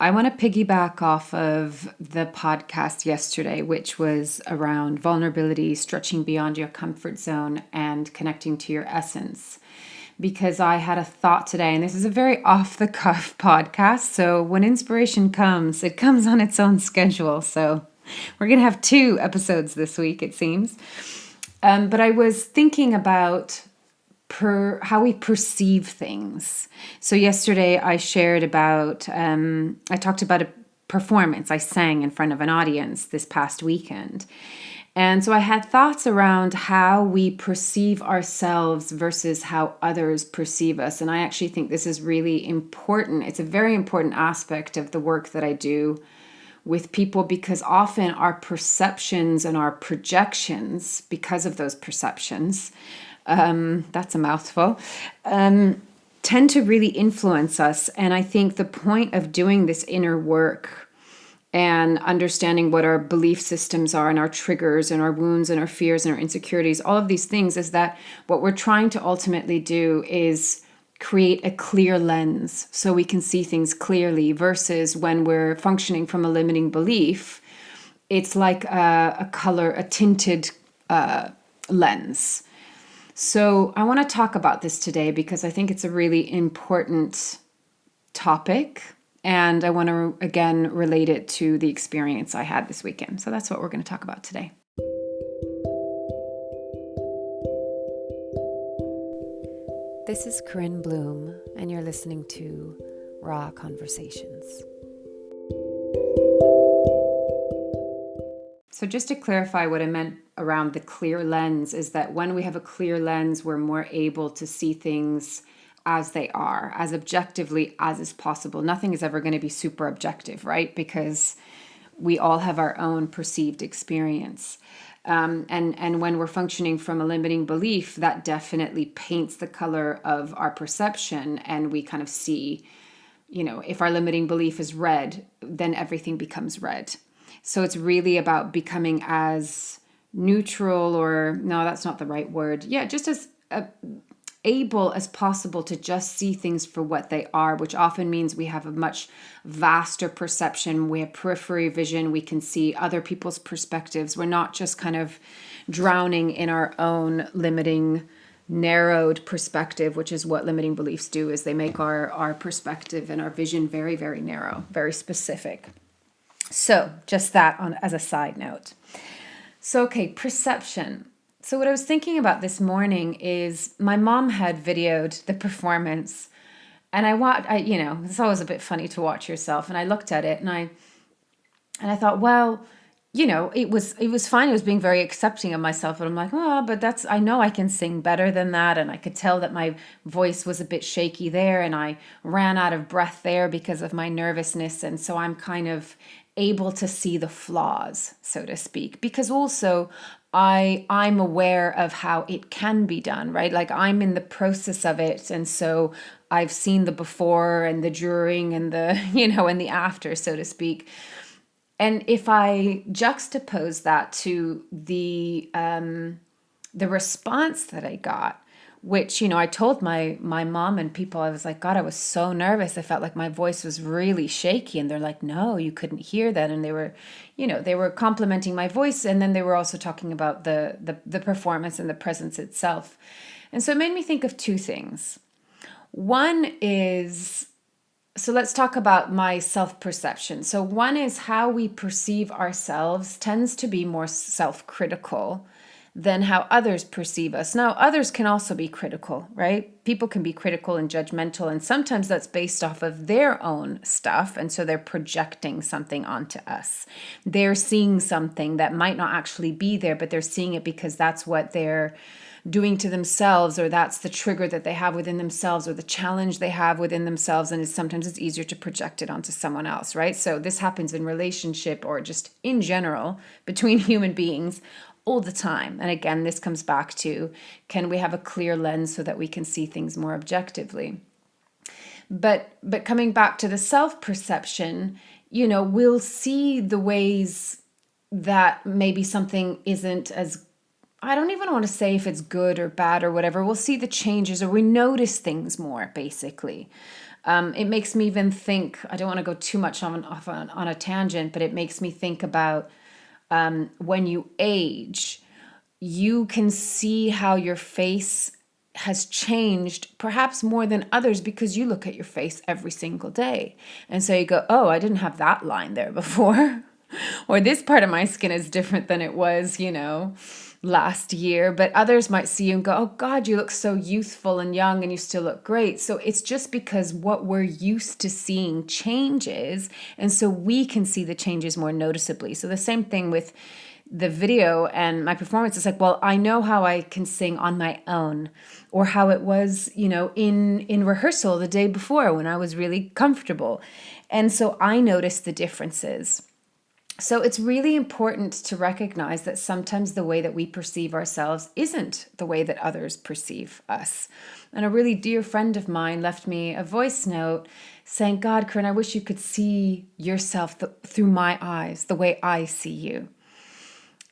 I want to piggyback off of the podcast yesterday, which was around vulnerability, stretching beyond your comfort zone, and connecting to your essence. Because I had a thought today, and this is a very off the cuff podcast. So when inspiration comes, it comes on its own schedule. So we're going to have 2 episodes this week, it seems. But I was thinking about how we perceive things. So yesterday I shared about, I talked about a performance. I sang in front of an audience this past weekend. And so I had thoughts around how we perceive ourselves versus how others perceive us. And I actually think this is really important. It's a very important aspect of the work that I do with people, because often our perceptions and our projections, because of those perceptions, that's a mouthful, tend to really influence us. And I think the point of doing this inner work and understanding what our belief systems are and our triggers and our wounds and our fears and our insecurities, all of these things, is that what we're trying to ultimately do is create a clear lens so we can see things clearly, versus when we're functioning from a limiting belief, it's like a tinted lens. So I want to talk about this today because I think it's a really important topic, and I want to, again, relate it to the experience I had this weekend. So that's what we're going to talk about today. This is Corinne Bloom, and you're listening to Raw Conversations. So just to clarify what I meant around the clear lens is that when we have a clear lens, we're more able to see things as they are, as objectively as is possible. Nothing is ever going to be super objective, right? Because we all have our own perceived experience. And when we're functioning from a limiting belief, that definitely paints the color of our perception, and we kind of see, if our limiting belief is red, then everything becomes red. So it's really about becoming as neutral, or no, that's not the right word. Yeah, just as able as possible to just see things for what they are, which often means we have a much vaster perception. We have periphery vision. We can see other people's perspectives. We're not just kind of drowning in our own limiting, narrowed perspective, which is what limiting beliefs do, is they make our perspective and our vision very, very narrow, very specific. So just that as a side note. So, okay, perception. So what I was thinking about this morning is my mom had videoed the performance, and it's always a bit funny to watch yourself. And I looked at it and I thought, well, it was fine. It was being very accepting of myself. And I'm like, but I know I can sing better than that. And I could tell that my voice was a bit shaky there, and I ran out of breath there because of my nervousness. And so I'm kind of able to see the flaws, so to speak, because also I'm aware of how it can be done, right? Like I'm in the process of it. And so I've seen the before and the during and the, and the after, so to speak. And if I juxtapose that to the response that I got, which, I told my mom and people, I was like, God, I was so nervous. I felt like my voice was really shaky. And they're like, no, you couldn't hear that. And they were complimenting my voice. And then they were also talking about the performance and the presence itself. And so it made me think of 2 things. One is, so let's talk about my self-perception. So one is how we perceive ourselves tends to be more self-critical than how others perceive us. Now, others can also be critical, right? People can be critical and judgmental, and sometimes that's based off of their own stuff, and so they're projecting something onto us. They're seeing something that might not actually be there, but they're seeing it because that's what they're doing to themselves, or that's the trigger that they have within themselves, or the challenge they have within themselves, and sometimes it's easier to project it onto someone else, right? So this happens in relationship or just in general between human beings all the time. And again, this comes back to, can we have a clear lens so that we can see things more objectively? But coming back to the self-perception, we'll see the ways that maybe something isn't as, I don't even want to say if it's good or bad or whatever. We'll see the changes, or we notice things more, basically. It makes me even think, I don't want to go too much on a tangent, but it makes me think about when you age, you can see how your face has changed perhaps more than others because you look at your face every single day. And so you go, oh, I didn't have that line there before. Or this part of my skin is different than it was, last year. But others might see you and go, oh God, you look so youthful and young and you still look great. So it's just because what we're used to seeing changes. And so we can see the changes more noticeably. So the same thing with the video and my performance. It's like, well, I know how I can sing on my own, or how it was, in rehearsal the day before when I was really comfortable. And so I noticed the differences. So it's really important to recognize that sometimes the way that we perceive ourselves isn't the way that others perceive us. And a really dear friend of mine left me a voice note saying, God, Corinne, I wish you could see yourself through my eyes, the way I see you.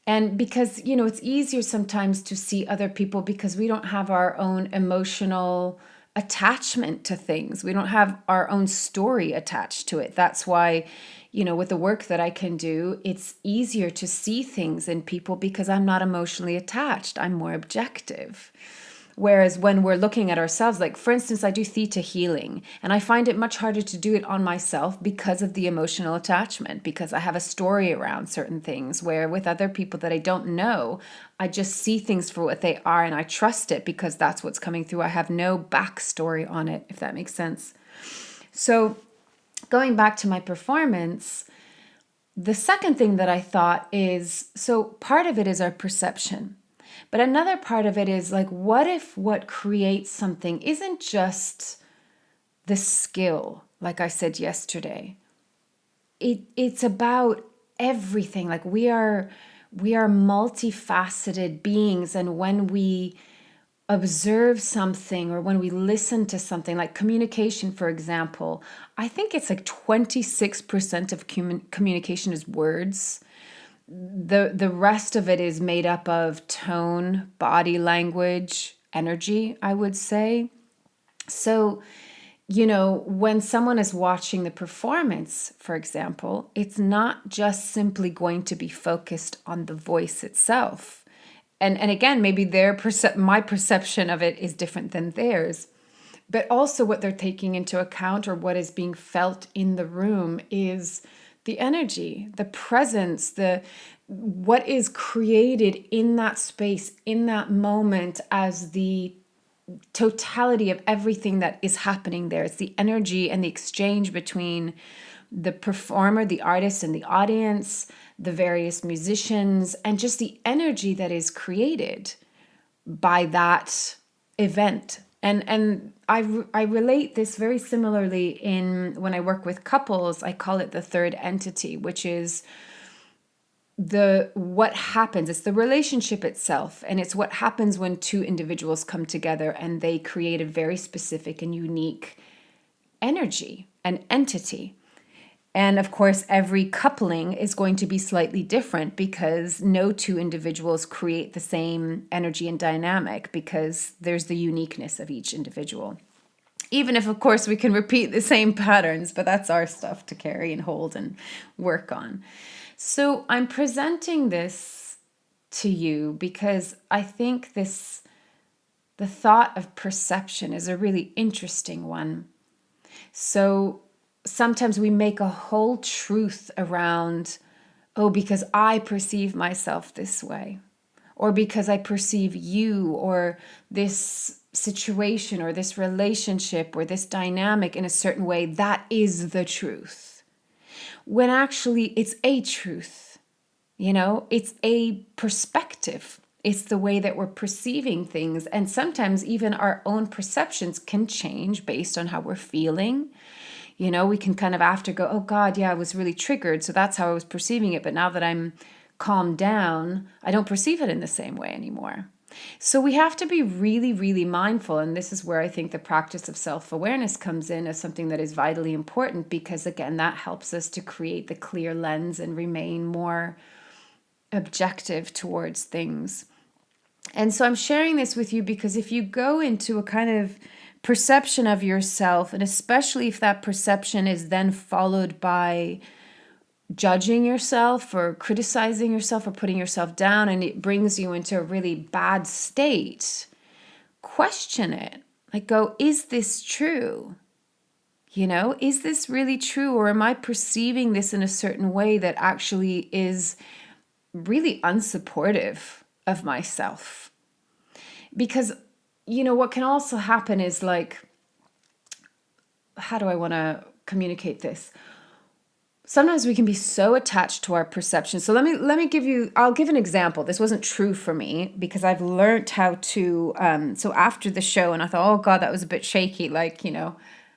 And because, it's easier sometimes to see other people because we don't have our own emotional attachment to things. We don't have our own story attached to it. That's why, with the work that I can do, it's easier to see things in people because I'm not emotionally attached. I'm more objective. Whereas when we're looking at ourselves, like for instance, I do theta healing, and I find it much harder to do it on myself because of the emotional attachment, because I have a story around certain things, where with other people that I don't know, I just see things for what they are and I trust it because that's what's coming through. I have no backstory on it, if that makes sense. So going back to my performance, the second thing that I thought is, so part of it is our perception. But another part of it is like, what if what creates something isn't just the skill, like I said yesterday? It's about everything. Like we are multifaceted beings, and when we observe something or when we listen to something, like communication, for example, I think it's like 26% of communication is words. The rest of it is made up of tone, body language, energy, I would say. So, when someone is watching the performance, for example, it's not just simply going to be focused on the voice itself. And again, maybe my perception of it is different than theirs. But also what they're taking into account, or what is being felt in the room, is the energy, the presence, what is created in that space, in that moment, as the totality of everything that is happening there. It's the energy and the exchange between the performer, the artist, and the audience, the various musicians, and just the energy that is created by that event. And I relate this very similarly in when I work with couples. I call it the third entity, which is what happens. It's the relationship itself, and it's what happens when two individuals come together and they create a very specific and unique energy, an entity. And of course, every coupling is going to be slightly different because no two individuals create the same energy and dynamic, because there's the uniqueness of each individual. Even if, of course, we can repeat the same patterns, but that's our stuff to carry and hold and work on. So I'm presenting this to you because I think the thought of perception is a really interesting one. So sometimes we make a whole truth around, because I perceive myself this way, or because I perceive you or this situation or this relationship or this dynamic in a certain way, that is the truth. When actually it's a truth, it's a perspective. It's the way that we're perceiving things. And sometimes even our own perceptions can change based on how we're feeling. We can kind of after go, oh God, yeah, I was really triggered. So that's how I was perceiving it. But now that I'm calmed down, I don't perceive it in the same way anymore. So we have to be really, really mindful. And this is where I think the practice of self-awareness comes in as something that is vitally important, because again, that helps us to create the clear lens and remain more objective towards things. And so I'm sharing this with you because if you go into a kind of perception of yourself, and especially if that perception is then followed by judging yourself or criticizing yourself or putting yourself down, and it brings you into a really bad state, question it. Like, go, is this true? Is this really true? Or am I perceiving this in a certain way that actually is really unsupportive of myself? Because, what can also happen is like, how do I want to communicate this? Sometimes we can be so attached to our perception. So I'll give an example. This wasn't true for me because I've learned how to, so after the show, and I thought, oh God, that was a bit shaky. Like,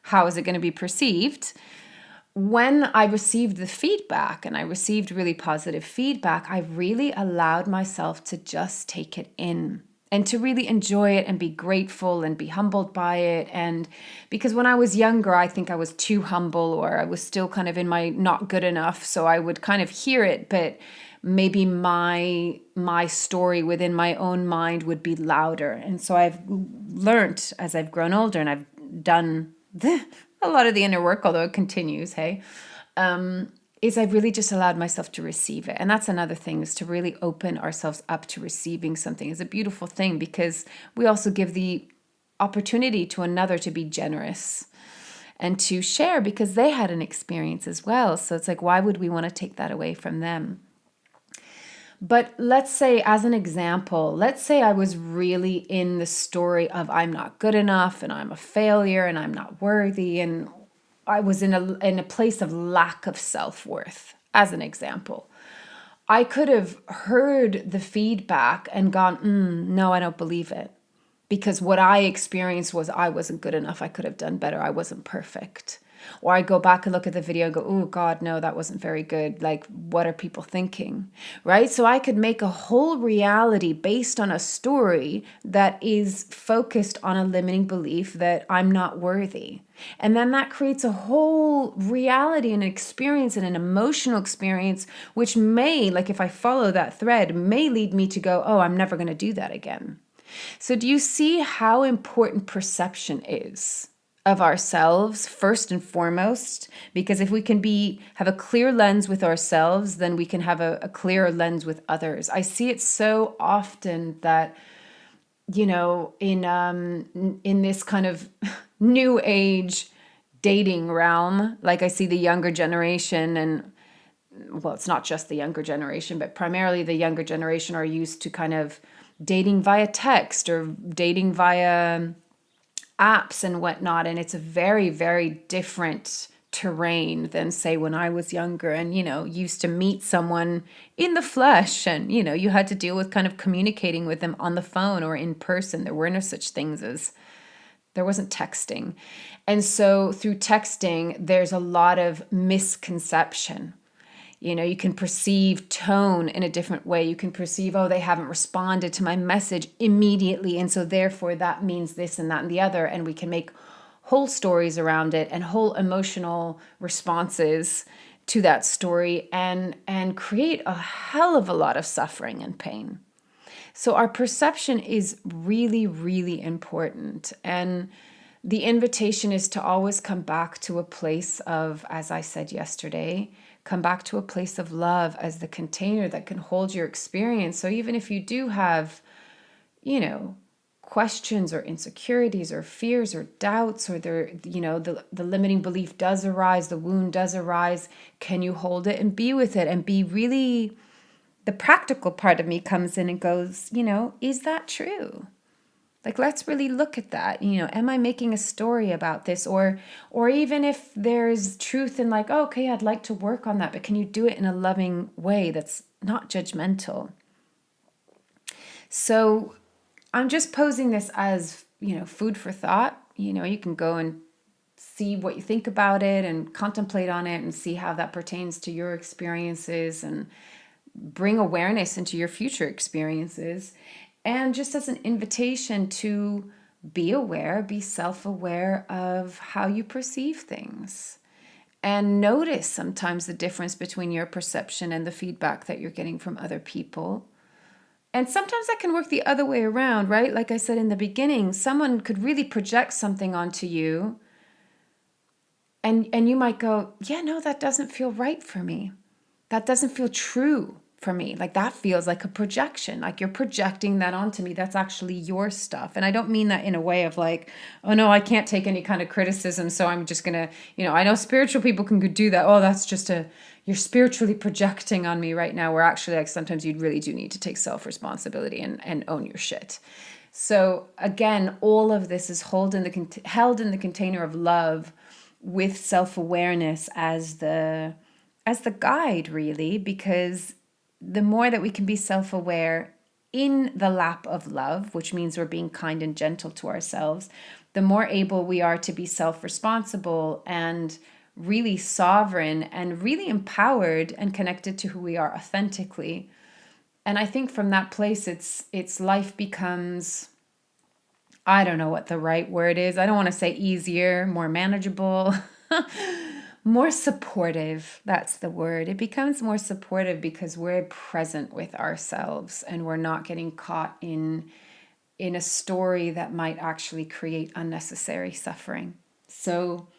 how is it going to be perceived? When I received the feedback, and I received really positive feedback, I really allowed myself to just take it in and to really enjoy it and be grateful and be humbled by it. And because when I was younger, I think I was too humble, or I was still kind of in my not good enough. So I would kind of hear it, but maybe my story within my own mind would be louder. And so I've learned as I've grown older, and I've done a lot of the inner work, although it continues, is I've really just allowed myself to receive it. And that's another thing, is to really open ourselves up to receiving something. Is a beautiful thing, because we also give the opportunity to another to be generous and to share, because they had an experience as well. So it's like, why would we want to take that away from them? But let's say, as an example, let's say I was really in the story of I'm not good enough and I'm a failure and I'm not worthy, and I was in a place of lack of self-worth, as an example. I could have heard the feedback and gone, no, I don't believe it. Because what I experienced was I wasn't good enough. I could have done better. I wasn't perfect. Or I go back and look at the video and go, oh God, no, that wasn't very good. Like, what are people thinking? Right? So I could make a whole reality based on a story that is focused on a limiting belief that I'm not worthy. And then that creates a whole reality and experience and an emotional experience, which may, like if I follow that thread, may lead me to go, oh, I'm never going to do that again. So do you see how important perception is of ourselves, first and foremost? Because if we can have a clear lens with ourselves, then we can have a clearer lens with others. I see it so often that, in this kind of new age dating realm, like I see the younger generation, and well, it's not just the younger generation, but primarily the younger generation are used to kind of dating via text or dating via apps and whatnot. And it's a very, very different terrain than, say, when I was younger and, used to meet someone in the flesh, and, you had to deal with kind of communicating with them on the phone or in person. There were no such things there wasn't texting. And so through texting, there's a lot of misconception. You can perceive tone in a different way. You can perceive, oh, they haven't responded to my message immediately, and so therefore that means this and that and the other. And we can make whole stories around it and whole emotional responses to that story, and create a hell of a lot of suffering and pain. So our perception is really, really important. And the invitation is to always come back to a place of, as I said yesterday, come back to a place of love as the container that can hold your experience. So even if you do have, questions or insecurities or fears or doubts, or the limiting belief does arise, the wound does arise, can you hold it and be with it and be really, the practical part of me comes in and goes, is that true? Like, let's really look at that. Am I making a story about this? Or even if there's truth in, like, oh, okay, I'd like to work on that, but can you do it in a loving way that's not judgmental? So I'm just posing this as, food for thought. You can go and see what you think about it and contemplate on it and see how that pertains to your experiences, and bring awareness into your future experiences. And just as an invitation to be aware, be self-aware of how you perceive things. And notice sometimes the difference between your perception and the feedback that you're getting from other people. And sometimes that can work the other way around, right? Like I said in the beginning, someone could really project something onto you, and you might go, yeah, no, that doesn't feel right for me. That doesn't feel true for me. Like that feels like a projection. Like you're projecting that onto me. That's actually your stuff. And I don't mean that in a way of like, oh no, I can't take any kind of criticism, so I'm just gonna, I know spiritual people can do that. Oh, that's just you're spiritually projecting on me right now. Where actually, like, sometimes you really do need to take self-responsibility and own your shit. So again, all of this is held in the container of love, with self-awareness as the guide, really, because the more that we can be self-aware in the lap of love, which means we're being kind and gentle to ourselves, the more able we are to be self-responsible and really sovereign and really empowered and connected to who we are authentically. And I think from that place, it's life becomes, I don't know what the right word is. I don't want to say easier, more manageable, more supportive. That's the word. It becomes more supportive because we're present with ourselves and we're not getting caught in a story that might actually create unnecessary suffering. So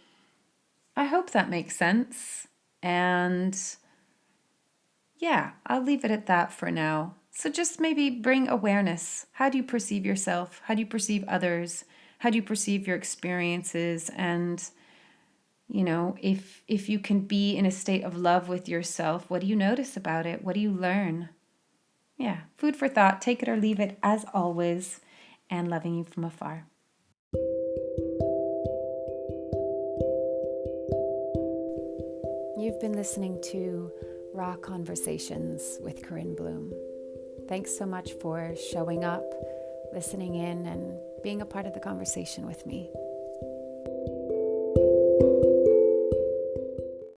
I hope that makes sense. And yeah, I'll leave it at that for now. So just maybe bring awareness. How do you perceive yourself? How do you perceive others? How do you perceive your experiences? And, if you can be in a state of love with yourself, what do you notice about it? What do you learn? Yeah, food for thought. Take it or leave it, as always. And loving you from afar. You've been listening to Raw Conversations with Corinne Bloom. Thanks so much for showing up, listening in, and being a part of the conversation with me.